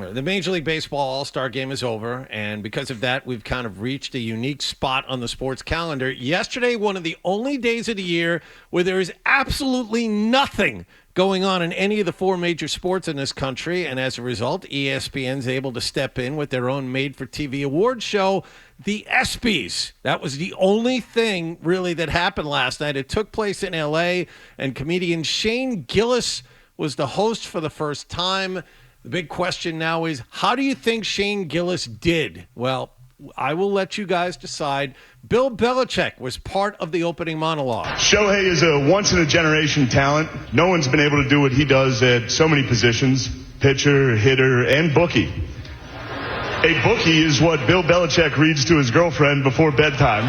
The Major League Baseball All-Star Game is over, and because of that, we've kind of reached a unique spot on the sports calendar. Yesterday, one of the only days of the year where there is absolutely nothing going on in any of the four major sports in this country, and as a result, ESPN's able to step in with their own made-for-TV award show, the ESPYs. That was the only thing, really, that happened last night. It took place in L.A., and comedian Shane Gillis was the host for the first time. The big question now is, how do you think Shane Gillis did? Well, I will let you guys decide. Bill Belichick was part of the opening monologue. Shohei is a once-in-a-generation talent. No one's been able to do what he does at so many positions, pitcher, hitter, and bookie. A bookie is what Bill Belichick reads to his girlfriend before bedtime.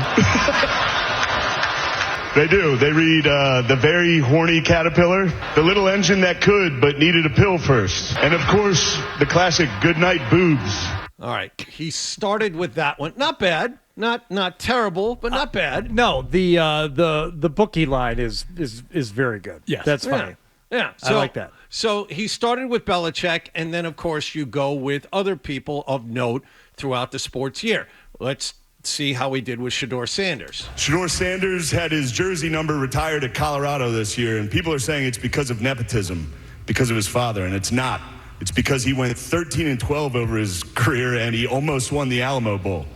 They do. They read The Very Horny Caterpillar, The Little Engine That Could But Needed a Pill First, and, of course, the classic Goodnight Boobs. All right. He started with that one. Not bad. Not terrible, but not bad. No, the bookie line is very good. Yes. That's funny. Yeah. I like that. So he started with Belichick, and then, of course, you go with other people of note throughout the sports year. Let's see how he did with Shedeur Sanders. Shedeur Sanders had his jersey number retired at Colorado this year, and people are saying it's because of nepotism, because of his father, and it's not. It's because he went 13-12 over his career, and he almost won the Alamo Bowl.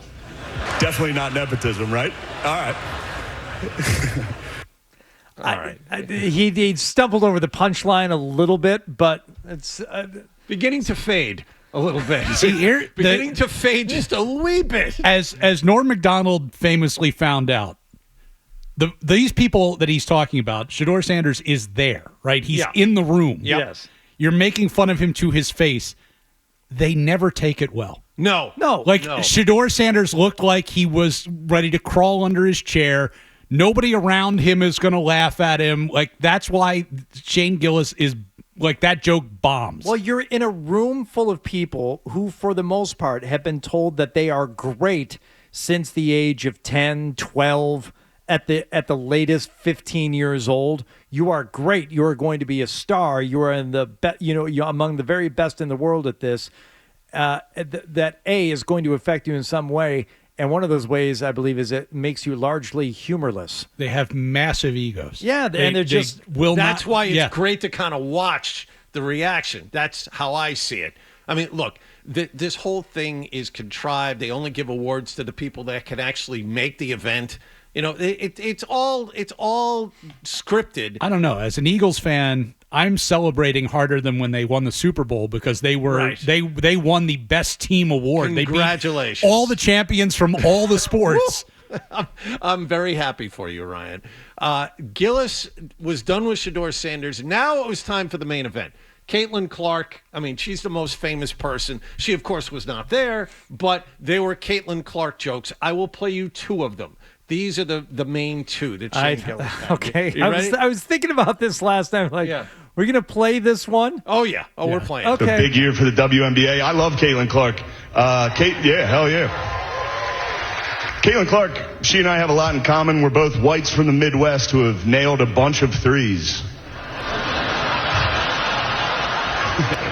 Definitely not nepotism, right? All right. All right. He stumbled over the punchline a little bit, but it's Beginning to fade a little bit. See, here, Beginning to fade just a wee bit. as Norm Macdonald famously found out, these people that he's talking about, Shedeur Sanders is there, right? He's in the room. Yep. Yes. You're making fun of him to his face. They never take it well. No. Shedeur Sanders looked like he was ready to crawl under his chair. Nobody around him is going to laugh at him. Like, that's why Shane Gillis is like, that joke bombs. Well, you're in a room full of people who, for the most part, have been told that they are great since the age of 10, 12, at the latest 15 years old. You are great. You are going to be a star. You are in the you're among the very best in the world at this. That is going to affect you in some way. And one of those ways, I believe, is it makes you largely humorless. They have massive egos. Yeah, and they're just That's why it's great to kind of watch the reaction. That's how I see it. I mean, look, this whole thing is contrived. They only give awards to the people that can actually make the event. You know, it's all scripted. I don't know. As an Eagles fan, I'm celebrating harder than when they won the Super Bowl because they were they won the best team award. Congratulations. They beat all the champions from all the sports. I'm very happy for you, Ryan. Gillis was done with Shedeur Sanders. Now it was time for the main event. Caitlin Clark, I mean, she's the most famous person. She, of course, was not there, but they were Caitlin Clark jokes. I will play you two of them. These are the main two that Shane Gillis had. Okay. You ready? I was thinking about this last time. Like, we're going to play this one? Oh, yeah. We're playing. Okay. A big year for the WNBA. I love Caitlin Clark. Hell yeah. Caitlin Clark, she and I have a lot in common. We're both whites from the Midwest who have nailed a bunch of threes.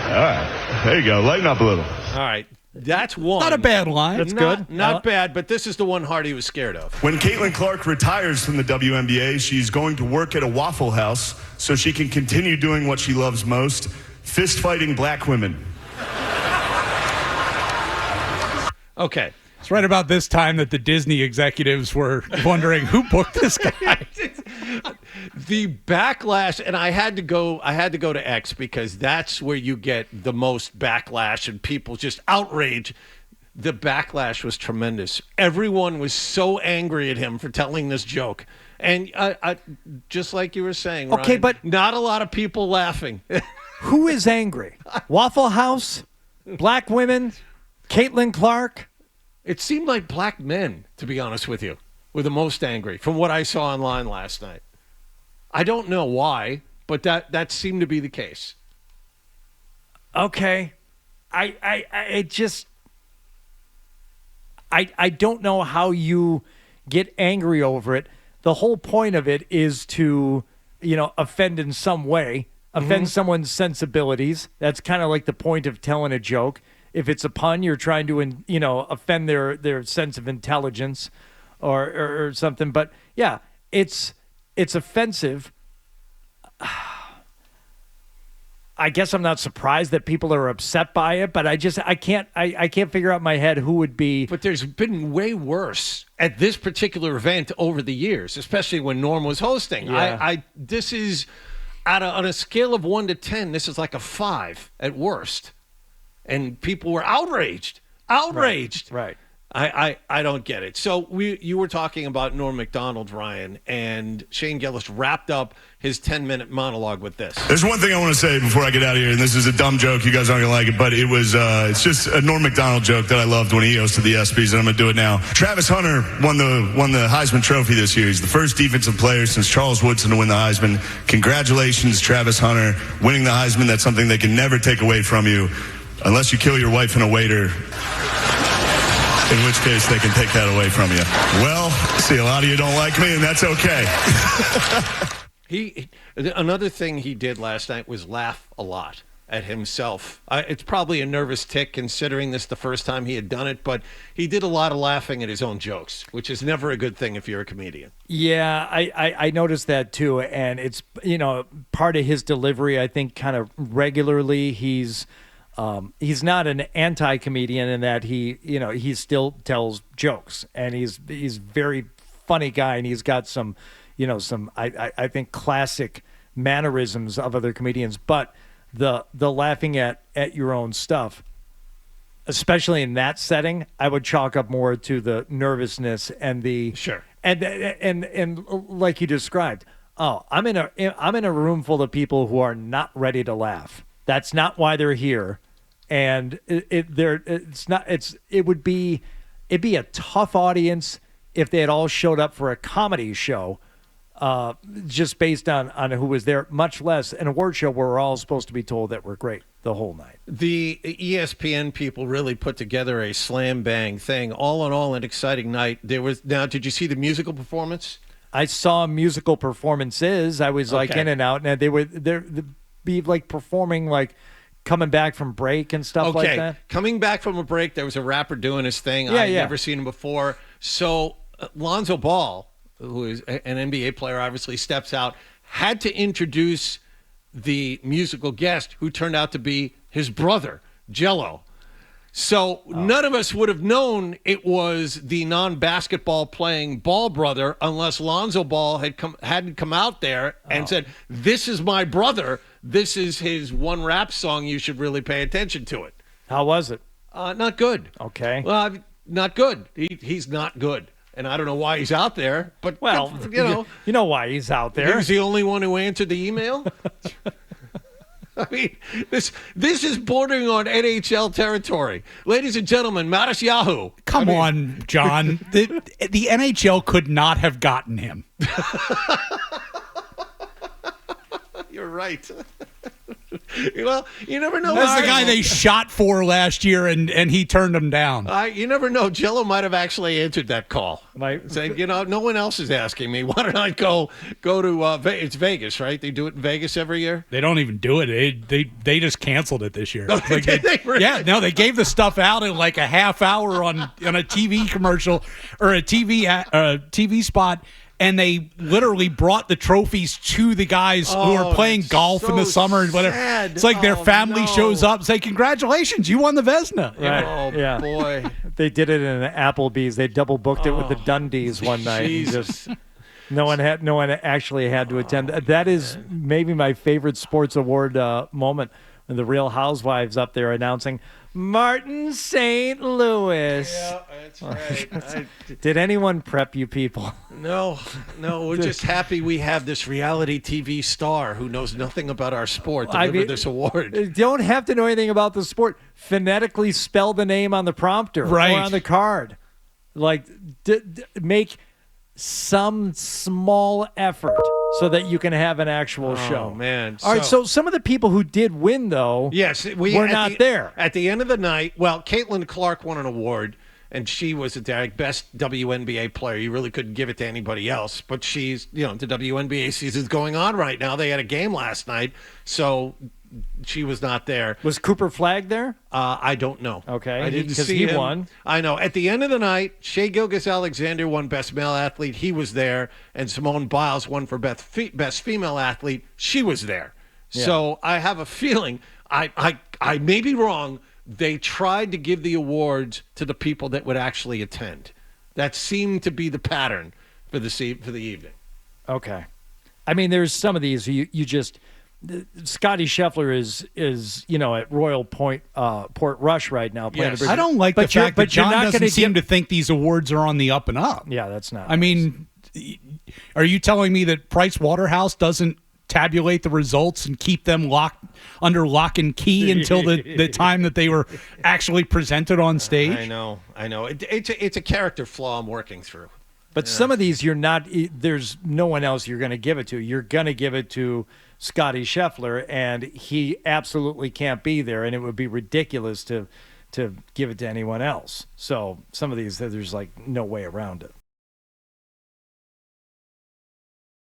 All right. There you go. Lighten up a little. All right. That's one. Not a bad line. That's good. Not bad, but this is the one Hardy was scared of. When Caitlin Clark retires from the WNBA, she's going to work at a Waffle House so she can continue doing what she loves most, fist-fighting black women. Okay. It's right about this time that the Disney executives were wondering who booked this guy. The backlash, and I had to go to X because that's where you get the most backlash and people just outrage. The backlash was tremendous. Everyone was so angry at him for telling this joke. And I just like you were saying, Okay, Ryan, but not a lot of people laughing. who is angry? Waffle House? Black women? Caitlin Clark? It seemed like black men, to be honest with you, were the most angry from what I saw online last night. I don't know why, but that seemed to be the case. Okay. I don't know how you get angry over it. The whole point of it is to, offend in some way, offend someone's sensibilities. That's kind of like the point of telling a joke. if it's a pun, you're trying to offend their sense of intelligence or something. But yeah, it's offensive. I guess I'm not surprised that people are upset by it, but I can't figure out in my head who would be. But there's been way worse at this particular event over the years, especially when Norm was hosting. Yeah. This is on a scale of 1 to 10, this is like a 5 at worst, and people were outraged. Right. I don't get it. So you were talking about Norm Macdonald, Ryan, and Shane Gillis wrapped up his 10-minute monologue with this. There's one thing I want to say before I get out of here, and this is a dumb joke. You guys aren't going to like it, but it's just a Norm Macdonald joke that I loved when he hosted the ESPYs, and I'm going to do it now. Travis Hunter won the Heisman Trophy this year. He's the first defensive player since Charles Woodson to win the Heisman. Congratulations, Travis Hunter, winning the Heisman. That's something they can never take away from you, unless you kill your wife and a waiter. In which case, they can take that away from you. Well, see, a lot of you don't like me, and that's okay. Another thing he did last night was laugh a lot at himself. It's probably a nervous tick, considering this the first time he had done it, but he did a lot of laughing at his own jokes, which is never a good thing if you're a comedian. Yeah, I noticed that too, and it's part of his delivery. I think kind of regularly he's not an anti-comedian in that he still tells jokes, and he's very funny guy, and he's got some I think classic mannerisms of other comedians. But the laughing at your own stuff, especially in that setting, I would chalk up more to the nervousness and the sure and like you described. Oh, I'm in a room full of people who are not ready to laugh. That's not why they're here. And it'd be a tough audience if they had all showed up for a comedy show, just based on who was there, much less an award show where we're all supposed to be told that we're great the whole night. The ESPN people really put together a slam bang thing. All in all, an exciting night. Now, did you see the musical performance? I saw musical performances. I was like in and out, and they'd be like performing like coming back from break and stuff like that. Coming back from a break, there was a rapper doing his thing. Yeah, I'd never seen him before. So Lonzo Ball, who is an NBA player, obviously steps out, had to introduce the musical guest, who turned out to be his brother, Jello. So none of us would have known it was the non-basketball playing Ball brother unless Lonzo Ball hadn't come out there and said, "This is my brother. This is his one rap song. You should really pay attention to it." How was it? Not good. Okay. Well, not good. He's not good. And I don't know why he's out there, but well, you know why he's out there. He was the only one who answered the email. I mean, this is bordering on NHL territory. Ladies and gentlemen, Mattis Yahoo. Come on, John. The NHL could not have gotten him. You're right. Well, you never know. That's the guy they shot for last year, and he turned him down. You never know. Jello might have actually answered that call. Saying, no one else is asking me. Why don't I go to it's Vegas, right? They do it in Vegas every year. They don't even do it. They just canceled it this year. Really? Yeah, no, they gave the stuff out in like a half hour on a TV commercial or a TV spot. And they literally brought the trophies to the guys who are playing golf in the summer and whatever. Sad. It's like their family shows up and say, "Congratulations, you won the Vesna." Right. Oh, yeah. boy. They did it in an Applebee's. They double booked it with the Dundies one night. Jesus. No one actually had to attend. That is maybe my favorite sports award moment. The Real Housewives up there announcing Martin St. Louis. Yeah, that's right. Did anyone prep you people? No, we're just happy we have this reality TV star who knows nothing about our sport deliver this award. You don't have to know anything about the sport. Phonetically spell the name on the prompter or on the card. Like, make some small effort so that you can have an actual show. Oh, man. All right, so some of the people who did win, though, were not there. At the end of the night, well, Caitlin Clark won an award, and she was the best WNBA player. You really couldn't give it to anybody else. But she's, the WNBA season's going on right now. They had a game last night, so she was not there. Was Cooper Flagg there? I don't know. Okay, I didn't 'cause see he him. won. I know. At the end of the night, Shea Gilgeous-Alexander won Best Male Athlete. He was there. And Simone Biles won for Best Female Athlete. She was there. So I have a feeling, I may be wrong, they tried to give the awards to the people that would actually attend. That seemed to be the pattern for the evening. Okay. I mean, there's some of these you just Scotty Scheffler is at Royal Point Port Rush right now playing. Yes. I don't like the fact that John doesn't gonna seem to think these awards are on the up and up. Yeah, that's not. I mean, are you telling me that Price Waterhouse doesn't tabulate the results and keep them under lock and key until the time that they were actually presented on stage? I know. It's a character flaw I'm working through. But some of these you're not. There's no one else you're going to give it to. You're going to give it to Scotty Scheffler, and he absolutely can't be there, and it would be ridiculous to give it to anyone else. So some of these, there's like no way around it.